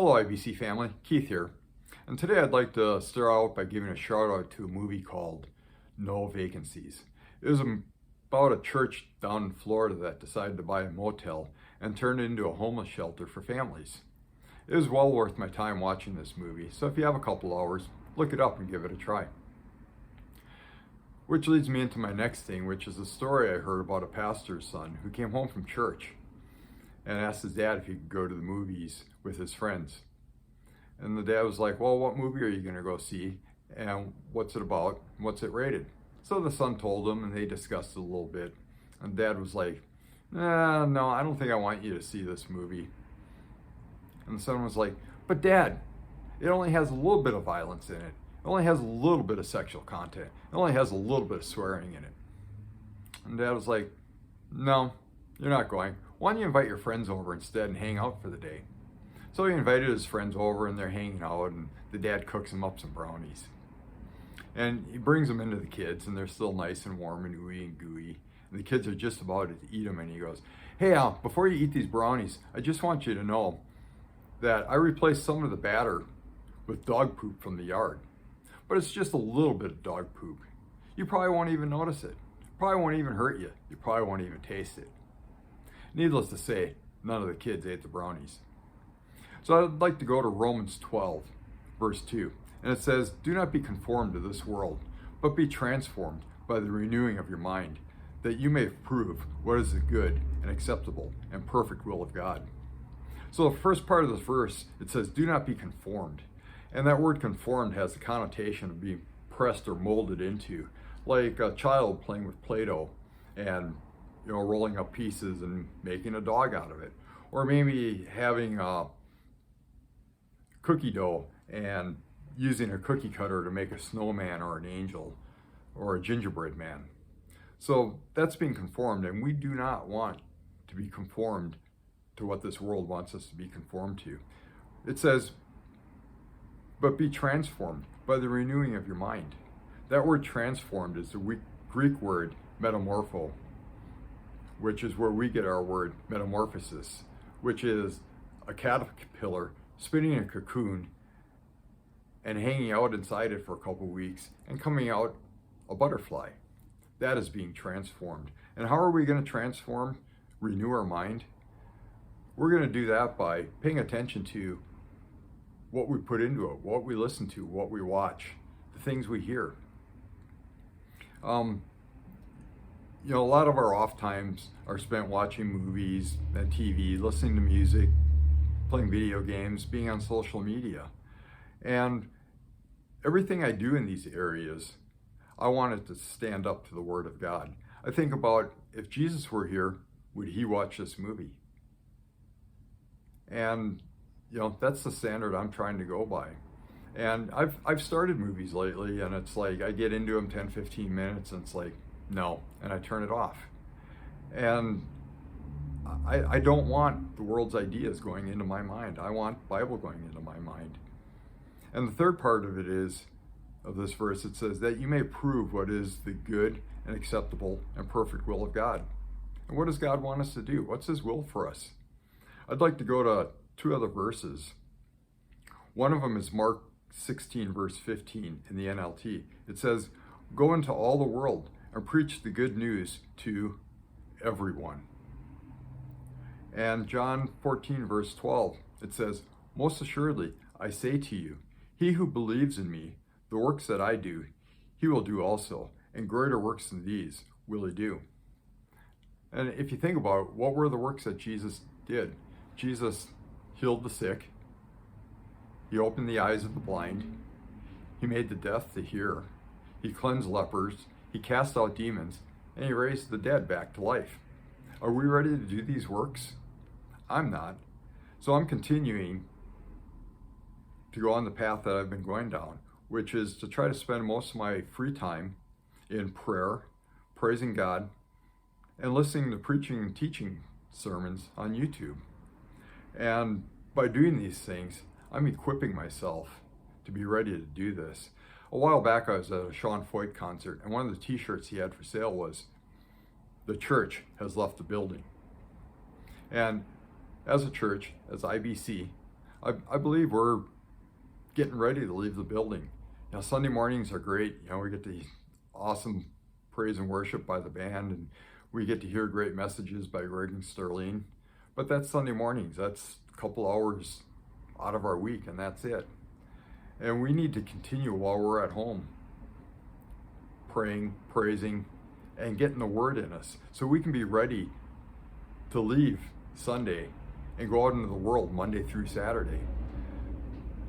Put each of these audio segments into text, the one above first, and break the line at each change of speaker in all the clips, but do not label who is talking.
Hello IBC family, Keith here. And today I'd like to start out by giving a shout out to a movie called No Vacancies. It was about a church down in Florida that decided to buy a motel and turn it into a homeless shelter for families. It was well worth my time watching this movie, so if you have a couple hours, look it up and give it a try. Which leads me into my next thing, which is a story I heard about a pastor's son who came home from church and asked his dad if he could go to the movies with his friends. And the dad was like, well, what movie are you going to go see? And what's it about? What's it rated? So the son told him, and they discussed it a little bit. And dad was like, no, I don't think I want you to see this movie. And the son was like, but dad, it only has a little bit of violence in it. It only has a little bit of sexual content. It only has a little bit of swearing in it. And dad was like, no, you're not going. Why don't you invite your friends over instead and hang out for the day? So he invited his friends over and they're hanging out, and the dad cooks them up some brownies. And he brings them into the kids, and they're still nice and warm and ooey and gooey. And the kids are just about to eat them, and he goes, hey, before you eat these brownies, I just want you to know that I replaced some of the batter with dog poop from the yard. But it's just a little bit of dog poop. You probably won't even notice it. Probably won't even hurt you. You probably won't even taste it. Needless to say, none of the kids ate the brownies. So I'd like to go to Romans 12, verse 2. And it says, do not be conformed to this world, but be transformed by the renewing of your mind, that you may prove what is the good and acceptable and perfect will of God. So the first part of this verse, it says, do not be conformed. And that word conformed has the connotation of being pressed or molded into, like a child playing with Play-Doh and rolling up pieces and making a dog out of it. Or maybe having cookie dough and using a cookie cutter to make a snowman or an angel or a gingerbread man. So that's being conformed, and we do not want to be conformed to what this world wants us to be conformed to. It says, but be transformed by the renewing of your mind. That word transformed is the Greek word metamorpho, which is where we get our word metamorphosis, which is a caterpillar spinning a cocoon and hanging out inside it for a couple weeks and coming out a butterfly. That is being transformed. And how are we going to renew our mind? We're going to do that by paying attention to what we put into it, what we listen to, what we watch, the things we hear. A lot of our off times are spent watching movies and TV, listening to music, playing video games, being on social media. And everything I do in these areas, I want it to stand up to the Word of God. I think about, if Jesus were here, would he watch this movie? And that's the standard I'm trying to go by. And I've started movies lately, and it's like I get into them 10, 15 minutes, and it's like, no, and I turn it off. And I don't want the world's ideas going into my mind. I want Bible going into my mind. And the third part of this verse, it says that you may prove what is the good and acceptable and perfect will of God. And what does God want us to do? What's his will for us? I'd like to go to two other verses. One of them is Mark 16, verse 15 in the NLT. It says, go into all the world and preach the good news to everyone. And John 14, verse 12, it says, most assuredly, I say to you, he who believes in me, the works that I do, he will do also, and greater works than these will he do. And if you think about it, what were the works that Jesus did? Jesus healed the sick. He opened the eyes of the blind. He made the deaf to hear. He cleansed lepers. He cast out demons, and he raised the dead back to life. Are we ready to do these works? I'm not. So I'm continuing to go on the path that I've been going down, which is to try to spend most of my free time in prayer, praising God, and listening to preaching and teaching sermons on YouTube. And by doing these things, I'm equipping myself to be ready to do this. A while back, I was at a Sean Foyt concert, and one of the t-shirts he had for sale was, the church has left the building. And as a church, as IBC, I believe we're getting ready to leave the building. Sunday mornings are great. We get the awesome praise and worship by the band, and we get to hear great messages by Greg and Sterling. But that's Sunday mornings. That's a couple hours out of our week, and that's it. And we need to continue while we're at home, praying, praising, and getting the word in us so we can be ready to leave Sunday and go out into the world Monday through Saturday,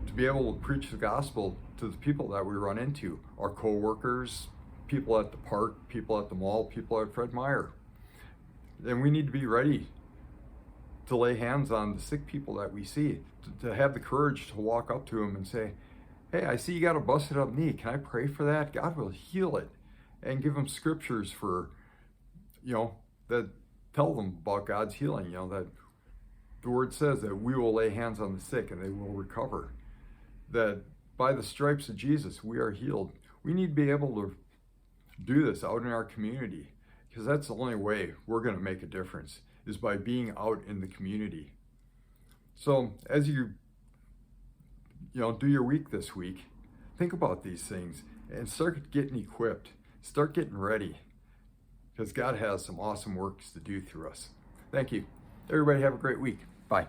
to be able to preach the gospel to the people that we run into, our co-workers, people at the park, people at the mall, people at Fred Meyer. And we need to be ready to lay hands on the sick people that we see, to have the courage to walk up to them and say, hey, I see you got a busted up knee. Can I pray for that? God will heal it. And give them scriptures for, that tell them about God's healing, that the word says that we will lay hands on the sick and they will recover. That by the stripes of Jesus, we are healed. We need to be able to do this out in our community, because that's the only way we're going to make a difference, is by being out in the community. So as you do your week this week, think about these things and start getting equipped. Start getting ready, because God has some awesome works to do through us. Thank you. Everybody have a great week. Bye.